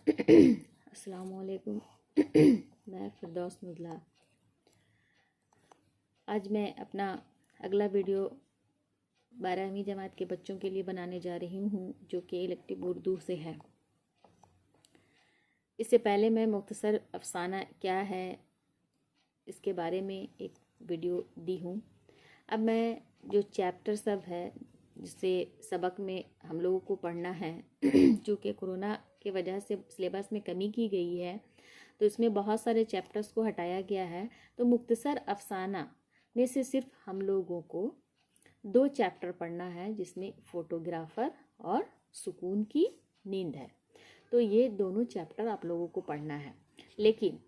अस्सलामुअलैकुम। मैं फिरदौस मुदला। आज मैं अपना अगला वीडियो 12वीं जमात के बच्चों के लिए बनाने जा रही हूँ, जो कि इलेक्टिव उर्दू से है। इससे पहले मैं मुख्तसर अफसाना क्या है इसके बारे में एक वीडियो दी हूँ। अब मैं जो चैप्टर सब है जिससे सबक में हम लोगों को पढ़ना है, चूँकि कोरोना की वजह से सिलेबस में कमी की गई है, तो इसमें बहुत सारे चैप्टर्स को हटाया गया है। तो मुख्तसर अफसाना में से सिर्फ हम लोगों को 2 चैप्टर पढ़ना है, जिसमें फ़ोटोग्राफ़र और सुकून की नींद है। तो ये दोनों चैप्टर आप लोगों को पढ़ना है, लेकिन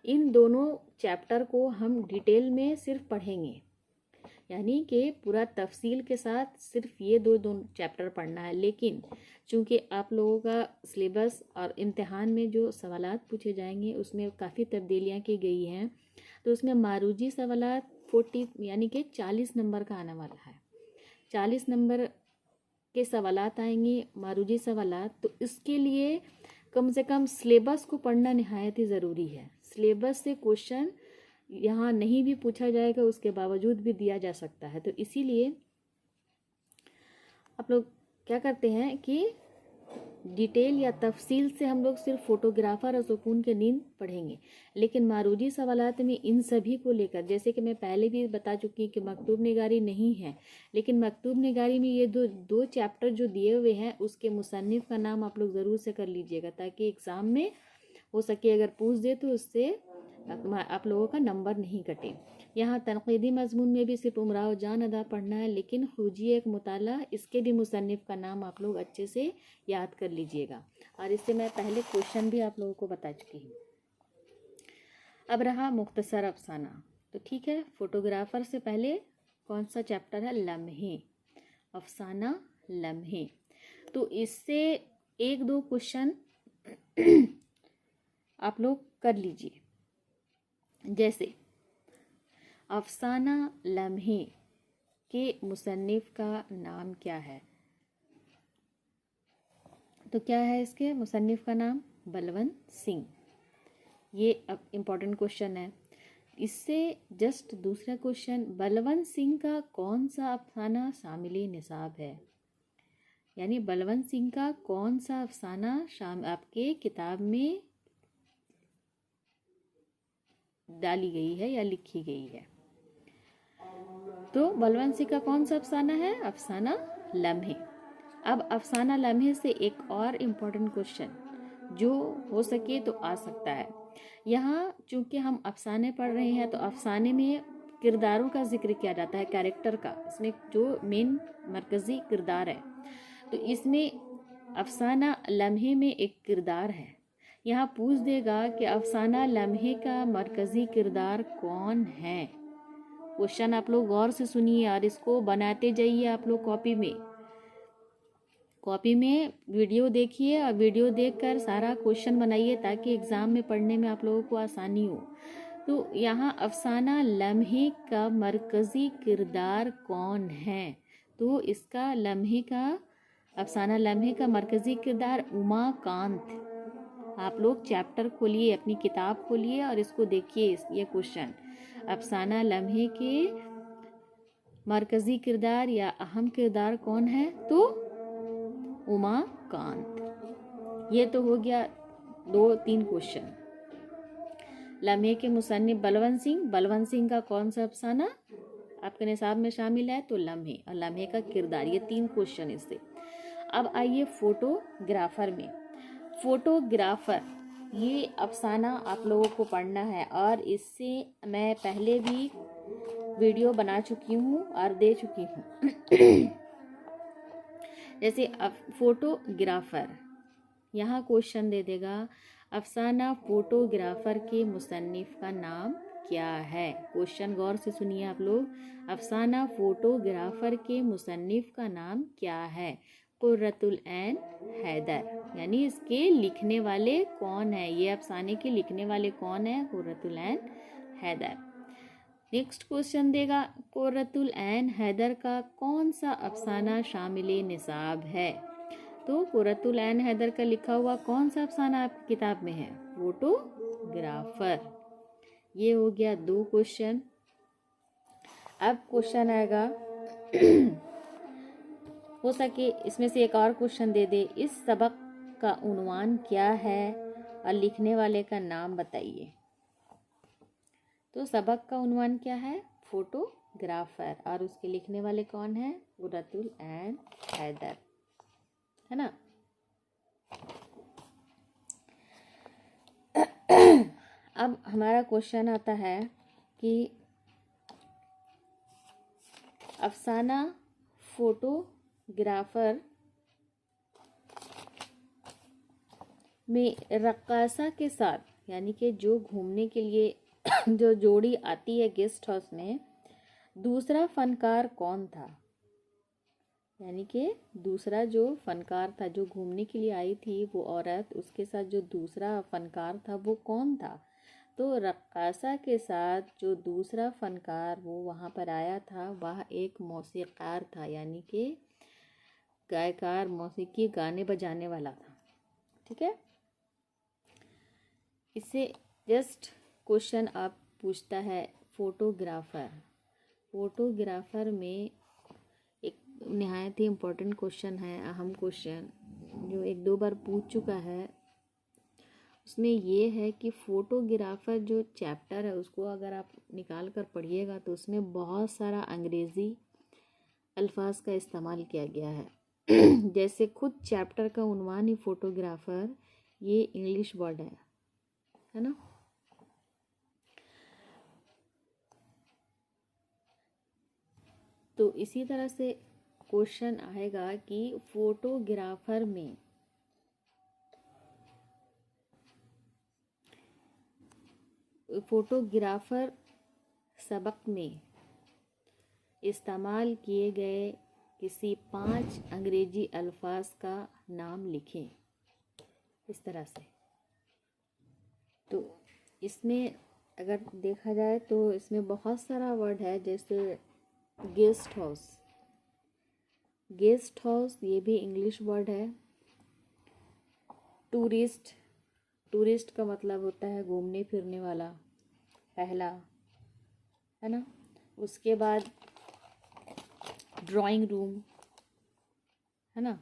इन दोनों चैप्टर को हम डिटेल में सिर्फ पढ़ेंगे, यानी कि पूरा तफसील के साथ सिर्फ ये दो चैप्टर पढ़ना है। लेकिन चूँकि आप लोगों का सिलेबस और इम्तिहान में जो सवालात पूछे जाएंगे उसमें काफ़ी तब्दीलियाँ की गई हैं, तो उसमें मारूजी सवालात 40 यानी कि 40 नंबर का आने वाला है। 40 नंबर के सवालात आएंगे, मारूजी सवालात। तो इसके लिए कम से कम सिलेबस को पढ़ना निहायत ही ज़रूरी है। सिलेबस से क्वेश्चन यहाँ नहीं भी पूछा जाएगा, उसके बावजूद भी दिया जा सकता है। तो इसीलिए आप लोग क्या करते हैं कि डिटेल या तफसील से हम लोग सिर्फ फ़ोटोग्राफ़र और सुकून के नींद पढ़ेंगे, लेकिन मारूजी सवालात में इन सभी को लेकर, जैसे कि मैं पहले भी बता चुकी कि मकतूब निगारी नहीं है, लेकिन मकतूब निगारी में ये दो चैप्टर जो दिए हुए हैं उसके मुसन्निफ़ का नाम आप लोग ज़रूर से कर लीजिएगा, ताकि एग्ज़ाम में हो सके अगर पूछ दे तो उससे आप लोगों का नंबर नहीं कटे। यहाँ तनक़ीदी मज़मून में भी सिर्फ उमराव जान अदा पढ़ना है, लेकिन खुजिए एक मुताला, इसके भी मुसन्निफ़ का नाम आप लोग अच्छे से याद कर लीजिएगा। और इससे मैं पहले क्वेश्चन भी आप लोगों को बता चुकी हूँ। अब रहा मुख्तसर अफसाना, तो ठीक है। फ़ोटोग्राफ़र से पहले कौन सा चैप्टर है? लम्हे, अफसाना लम्हे। तो इससे 1-2 क्वेश्चन आप लोग कर लीजिए। जैसे अफसाना लम्हे के मुसन्निफ़ का नाम क्या है? तो क्या है इसके मुसन्निफ़ का नाम? बलवंत सिंह। ये अब इम्पॉर्टेंट क्वेश्चन है। इससे जस्ट दूसरा क्वेश्चन, बलवंत सिंह का कौन सा अफसाना शामिल निसाब है? यानी बलवंत सिंह का कौन सा अफसाना आपके किताब में डाली गई है या लिखी गई है? तो बलवंत सिंह का कौन सा अफसाना है? अफसाना लम्हे। अब अफसाना लम्हे से एक और इम्पोर्टेंट क्वेश्चन जो हो सके तो आ सकता है। यहाँ चूँकि हम अफसाने पढ़ रहे हैं, तो अफसाने में किरदारों का जिक्र किया जाता है, कैरेक्टर का। इसमें जो मेन मरकज़ी किरदार है, तो इसमें अफसाना लम्हे में एक किरदार है। यहाँ पूछ देगा कि अफसाना लम्हे का मरकज़ी किरदार कौन है। क्वेश्चन आप लोग गौर से सुनिए और इसको बनाते जाइए। आप लोग कॉपी में वीडियो देखिए और वीडियो देखकर सारा क्वेश्चन बनाइए, ताकि एग्ज़ाम में पढ़ने में आप लोगों को आसानी हो। तो यहाँ अफसाना लम्हे का मरकज़ी किरदार कौन है? तो इसका अफसाना लम्हे का मरकज़ी किरदार उमाकांत। आप लोग चैप्टर खोलिए, अपनी किताब खोलिए और इसको देखिए। ये क्वेश्चन, अफसाना लम्हे के मरकज़ी किरदार या अहम किरदार कौन है? तो उमाकांत। ये तो हो गया 2-3 क्वेश्चन। लम्हे के मुसन्निफ बलवंत सिंह का कौन सा अफसाना आपके निसाब में शामिल है? तो लम्हे, और लम्हे का किरदार। ये 3 क्वेश्चन इससे। अब आइए फ़ोटोग्राफ़र में। फ़ोटोग्राफ़र ये अफसाना आप लोगों को पढ़ना है, और इससे मैं पहले भी वीडियो बना चुकी हूँ और दे चुकी हूँ। जैसे फ़ोटोग्राफ़र, यहाँ क्वेश्चन दे देगा, अफसाना फ़ोटोग्राफ़र के मुसन्निफ़ का नाम क्या है? क्वेश्चन गौर से सुनिए आप लोग। अफसाना फ़ोटोग्राफ़र के मुसन्निफ़ का नाम क्या है? कुर्रतुल ऐन हैदर। यानी इसके लिखने वाले कौन है? ये अफसाने के लिखने वाले कौन है? कुर्रतुल ऐन हैदर। नेक्स्ट क्वेश्चन देगा, कुर्रतुल ऐन हैदर का कौन सा अफसाना शामिल निसाब है? तो कुर्रतुल ऐन हैदर का लिखा हुआ कौन सा अफसाना आपकी किताब में है? फोटोग्राफर। ये हो गया 2 क्वेश्चन। अब क्वेश्चन आएगा हो सके इसमें से एक और क्वेश्चन दे दे। इस सबक का उन्वान क्या है और लिखने वाले का नाम बताइए। तो सबक का उन्वान क्या है? फोटोग्राफर। और उसके लिखने वाले कौन है? कुर्रतुल ऐन हैदर, है ना। अब हमारा क्वेश्चन आता है कि अफसाना फोटोग्राफर में रक्कासा के साथ, यानी कि जो घूमने के लिए जो जोड़ी आती है गेस्ट हाउस में, दूसरा फनकार कौन था? यानी कि दूसरा जो फनकार था, जो घूमने के लिए आई थी वो औरत, उसके साथ जो दूसरा फनकार था वो कौन था? तो रक्कासा के साथ जो दूसरा फनकार वो वहाँ पर आया था, वह एक मौसीकार था, यानी कि गायकार, मौसीकी, गाने बजाने वाला था। ठीक है। इससे जस्ट क्वेश्चन आप पूछता है फोटोग्राफर। फोटोग्राफर में एक निहायत ही इम्पोर्टेंट क्वेश्चन है, अहम क्वेश्चन, जो 1-2 बार पूछ चुका है। उसमें ये है कि फोटोग्राफर जो चैप्टर है उसको अगर आप निकाल कर पढ़िएगा तो उसमें बहुत सारा अंग्रेज़ी अल्फाज का इस्तेमाल किया गया है। जैसे खुद चैप्टर का उन्वान ही फोटोग्राफर, ये इंग्लिश वर्ड है ना। तो इसी तरह से क्वेश्चन आएगा कि फोटोग्राफर में सबक में इस्तेमाल किए गए किसी 5 अंग्रेजी अल्फाज का नाम लिखें, इस तरह से। तो इसमें अगर देखा जाए तो इसमें बहुत सारा वर्ड है, जैसे गेस्ट हाउस। गेस्ट हाउस ये भी इंग्लिश वर्ड है। टूरिस्ट का मतलब होता है घूमने फिरने वाला, पहला, है ना। उसके बाद ड्राइंग रूम, है ना।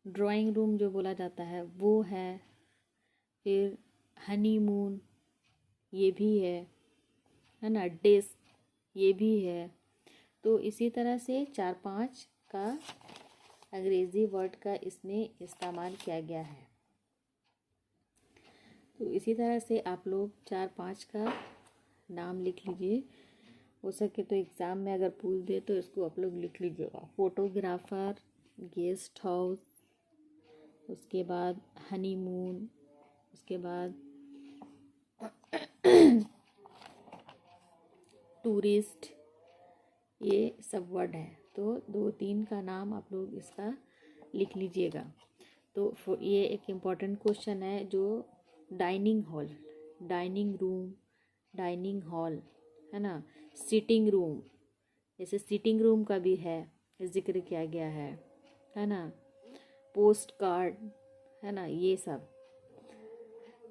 ड्राइंग रूम जो बोला जाता है वो है। फिर हनीमून ये भी है ना। डेस्क ये भी है। तो इसी तरह से 4-5 का अंग्रेज़ी वर्ड का इसमें इस्तेमाल किया गया है। तो इसी तरह से आप लोग 4-5 का नाम लिख लीजिए। हो सके तो एग्ज़ाम में अगर पूछ दे तो इसको आप लोग लिख लीजिएगा। फोटोग्राफर, गेस्ट हाउस, उसके बाद हनीमून, उसके बाद टूरिस्ट, ये सब वर्ड है। तो 2-3 का नाम आप लोग इसका लिख लीजिएगा। तो ये एक इम्पॉर्टेंट क्वेश्चन है। जो dining hall, dining room, dining hall, है ना। सिटिंग रूम, जैसे सिटिंग रूम का भी है, जिक्र किया गया है ना। पोस्ट कार्ड, है ना, ये सब।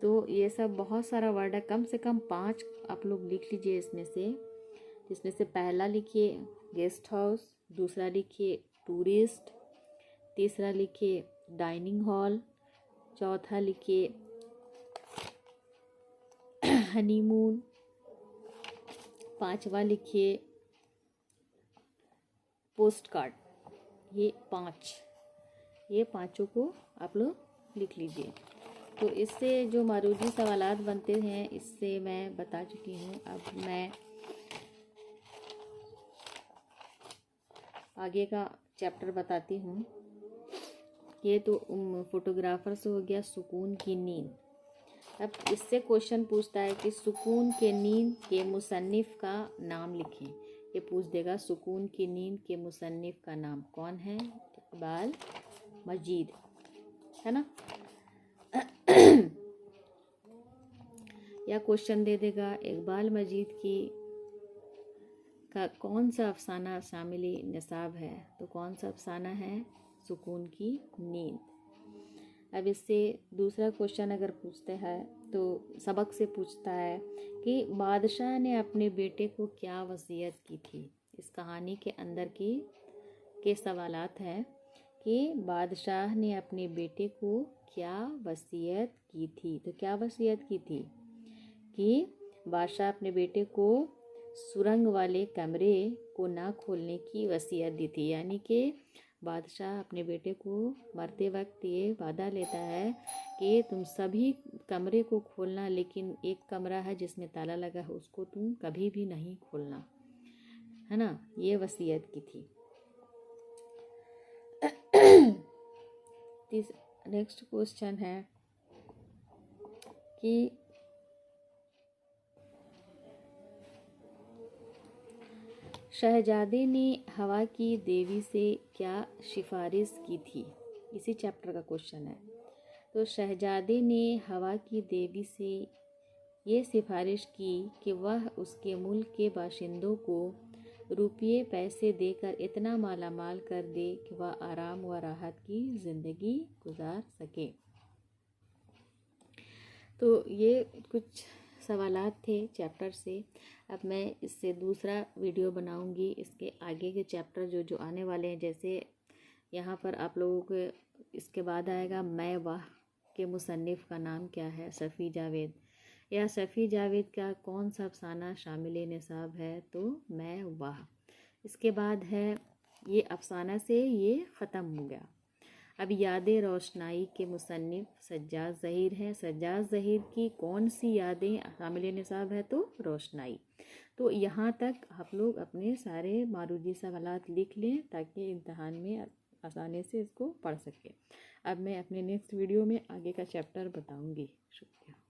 तो ये सब बहुत सारा वर्ड है। कम से कम 5 आप लोग लिख लीजिए इसमें से। जिसमें से पहला लिखिए गेस्ट हाउस, दूसरा लिखिए टूरिस्ट, तीसरा लिखिए डाइनिंग हॉल, चौथा लिखिए हनीमून, 5वां लिखिए पोस्ट कार्ड। ये 5 को आप लोग लिख लीजिए। तो इससे जो मारूजी सवालात बनते हैं इससे मैं बता चुकी हूँ। अब मैं आगे का चैप्टर बताती हूँ। ये तो फोटोग्राफर से हो गया सुकून की नींद। अब इससे क्वेश्चन पूछता है कि सुकून के नींद के मुसन्निफ का नाम लिखें। ये पूछ देगा सुकून की नींद के मुसन्निफ का नाम कौन है? इकबाल मजीद, है ना। या क्वेश्चन दे देगा इकबाल मजीद की का कौन सा अफसाना शामिल निसाब है? तो कौन सा अफसाना है? सुकून की नींद। अब इससे दूसरा क्वेश्चन अगर पूछते हैं तो सबक से पूछता है कि बादशाह ने अपने बेटे को क्या वसीयत की थी। इस कहानी के अंदर के सवालात हैं कि बादशाह ने अपने बेटे को क्या वसीयत की थी। तो क्या वसीयत की थी कि बादशाह अपने बेटे को सुरंग वाले कमरे को ना खोलने की वसीयत दी थी। यानी कि बादशाह अपने बेटे को मरते वक्त ये वादा लेता है कि तुम सभी कमरे को खोलना, लेकिन एक कमरा है जिसमें ताला लगा है उसको तुम कभी भी नहीं खोलना, है ना। ये वसीयत की थी। नेक्स्ट क्वेश्चन है कि शहजादे ने हवा की देवी से क्या सिफारिश की थी। इसी चैप्टर का क्वेश्चन है। तो शहजादे ने हवा की देवी से ये सिफारिश की कि वह उसके मुल्क के बाशिंदों को रुपये पैसे देकर इतना मालामाल कर दे कि वह आराम व राहत की ज़िंदगी गुजार सके। तो ये कुछ सवालात थे चैप्टर से। अब मैं इससे दूसरा वीडियो बनाऊंगी। इसके आगे के चैप्टर जो आने वाले हैं, जैसे यहाँ पर आप लोगों को इसके बाद आएगा मैं वाह के मुसन्निफ़ का नाम क्या है, सफ़ी जावेद। या सफ़ी जावेद का कौन सा अफसाना शामिल निसाब है, तो मैं वाह। इसके बाद है ये अफसाना से ये ख़त्म हो गया। अब यादें रोशनाई के मुसन्निफ़ सज्जाद ज़हीर हैं। सज्जाद ज़हीर की कौन सी यादें शामिल निसाब है, तो रोशनाई। तो यहाँ तक आप लोग अपने सारे मारूजी सवालात लिख लें ताकि इम्तहान में आसानी से इसको पढ़ सकें। अब मैं अपने नेक्स्ट वीडियो में आगे का चैप्टर बताऊँगी। शुक्रिया।